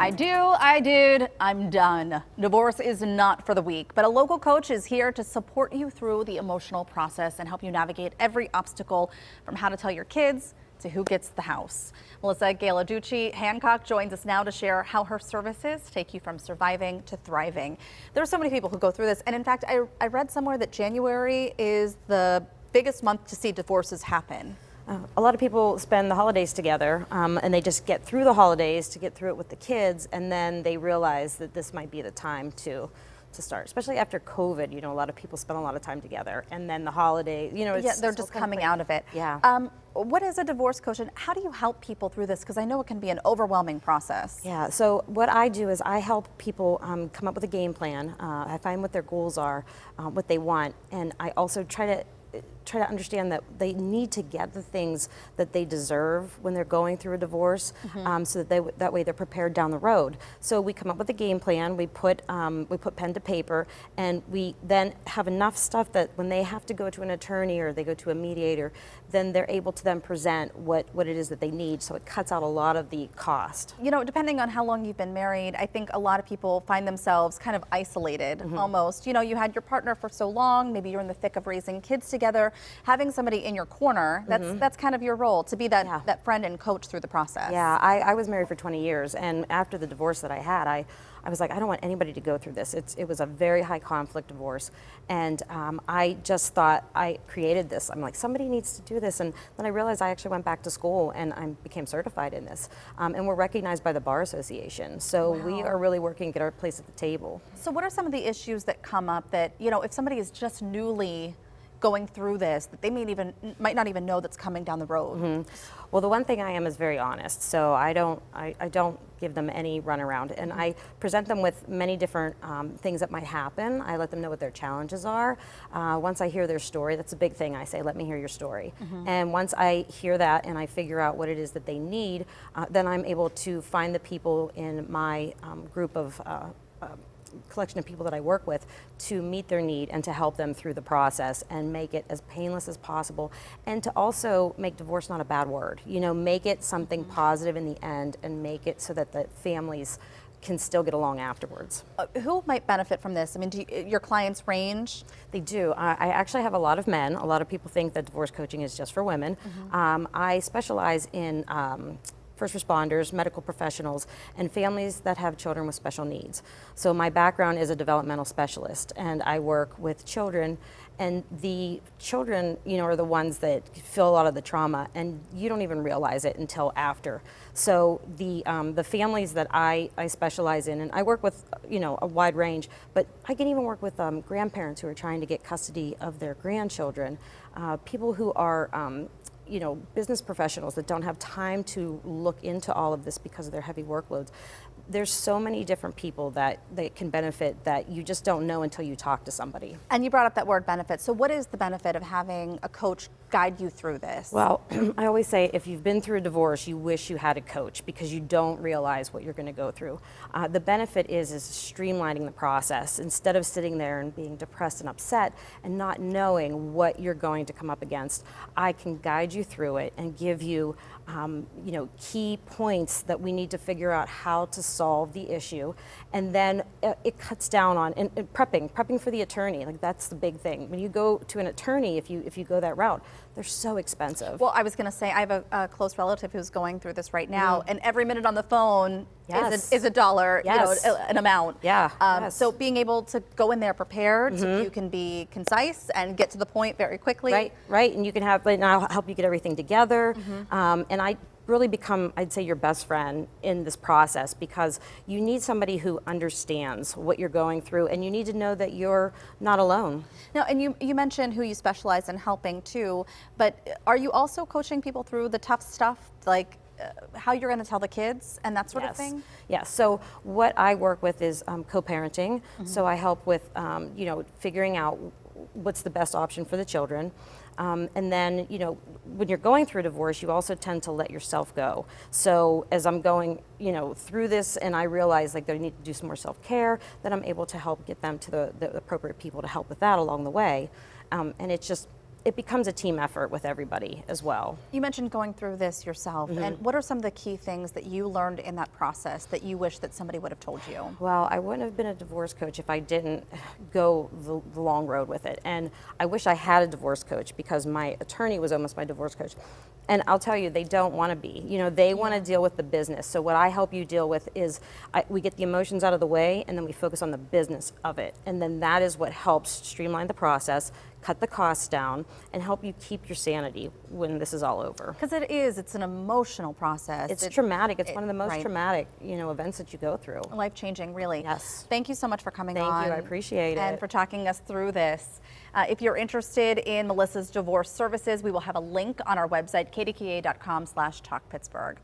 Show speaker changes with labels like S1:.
S1: I did, I'm done. Divorce is not for the weak, but a local coach is here to support you through the emotional process and help you navigate every obstacle, from how to tell your kids to who gets the house. Melissa Ghelarducci Hancock joins us now to share how her services take you from surviving to thriving. There are so many people who go through this, and in fact, I read somewhere that January is the biggest month to see divorces happen.
S2: A lot of people spend the holidays together, and they just get through the holidays to get through it with the kids, and then they realize that this might be the time to start, especially after COVID. You know, a lot of people spend a lot of time together, and then the holiday, you know,
S1: they're just coming out of it.
S2: Yeah.
S1: What is a divorce coach, and how do you help people through this? Because I know it can be an overwhelming process.
S2: Yeah, so what I do is I help people come up with a game plan. I find what their goals are, what they want, and I also try to understand that they need to get the things that they deserve when they're going through a divorce, so that that way they're prepared down the road. So we come up with a game plan, we put pen to paper, and we then have enough stuff that when they have to go to an attorney or they go to a mediator, then they're able to then present what it is that they need, so it cuts out a lot of the cost.
S1: You know, depending on how long you've been married, I think a lot of people find themselves kind of isolated almost. You know, you had your partner for so long, maybe you're in the thick of raising kids together. Having somebody in your corner, that's kind of your role, to be that friend and coach through the process.
S2: Yeah, I was married for 20 years, and after the divorce that I had, I was like, I don't want anybody to go through this. It was a very high conflict divorce, and I just thought, I created this. I'm like, somebody needs to do this, and then I realized I actually went back to school and I became certified in this, and we're recognized by the Bar Association. So we are really working to get our place at the table.
S1: So what are some of the issues that come up that, you know, if somebody is just newly going through this, that they might not even know that's coming down the road?
S2: Well, the one thing I am is very honest, so I don't give them any runaround, and I present them with many different things that might happen. I let them know what their challenges are. Once I hear their story, that's a big thing. I say, let me hear your story. And once I hear that and I figure out what it is that they need, then I'm able to find the people in my group of collection of people that I work with to meet their need and to help them through the process and make it as painless as possible, and to also make divorce not a bad word. You know, make it something positive in the end, and make it so that the families can still get along afterwards.
S1: Who might benefit from this? I mean, do your clients range?
S2: They do. I actually have a lot of men. A lot of people think that divorce coaching is just for women. I specialize in first responders, medical professionals, and families that have children with special needs. So my background is a developmental specialist, and I work with children, and the children, you know, are the ones that feel a lot of the trauma, and you don't even realize it until after. So the families that I specialize in, and I work with, you know, a wide range, but I can even work with grandparents who are trying to get custody of their grandchildren, people who are you know, business professionals that don't have time to look into all of this because of their heavy workloads. There's so many different people that can benefit that you just don't know until you talk to somebody.
S1: And you brought up that word benefit. So what is the benefit of having a coach guide you through this?
S2: Well, I always say, if you've been through a divorce, you wish you had a coach, because you don't realize what you're going to go through. The benefit is streamlining the process. Instead of sitting there and being depressed and upset and not knowing what you're going to come up against, I can guide you through it and give you you know, key points that we need to figure out how to solve the issue, and then it cuts down on and prepping for the attorney. Like, that's the big thing. When you go to an attorney, if you go that route, they're so expensive.
S1: Well, I was going to say, I have a close relative who's going through this right now, and every minute on the phone is a dollar, you know, an amount. So being able to go in there prepared, you can be concise and get to the point very quickly.
S2: Right, and you can have, and I'll help you get everything together. And I really become, I'd say, your best friend in this process, because you need somebody who understands what you're going through, and you need to know that you're not alone.
S1: Now, and you mentioned who you specialize in helping too, but are you also coaching people through the tough stuff, like how you're going to tell the kids and that sort of thing?
S2: Yes. So what I work with is co-parenting. So I help with you know, figuring out what's the best option for the children. And then, you know, when you're going through a divorce, you also tend to let yourself go. So as I'm going, you know, through this, and I realize like they need to do some more self-care, then I'm able to help get them to the appropriate people to help with that along the way. And it's just, it becomes a team effort with everybody as well.
S1: You mentioned going through this yourself, and what are some of the key things that you learned in that process that you wish that somebody would have told you?
S2: Well, I wouldn't have been a divorce coach if I didn't go the long road with it. And I wish I had a divorce coach, because my attorney was almost my divorce coach. And I'll tell you, they don't want to be. You know, they want to deal with the business. So what I help you deal with is we get the emotions out of the way, and then we focus on the business of it. And then that is what helps streamline the process, cut the costs down, and help you keep your sanity when this is all over.
S1: Because it's an emotional process.
S2: It's traumatic. It's one of the most traumatic, events that you go through.
S1: Life-changing, really.
S2: Yes.
S1: Thank you so much for coming on.
S2: Thank you. I appreciate it.
S1: And for talking us through this. If you're interested in Melissa's divorce services, we will have a link on our website, kdka.com/talkpittsburgh.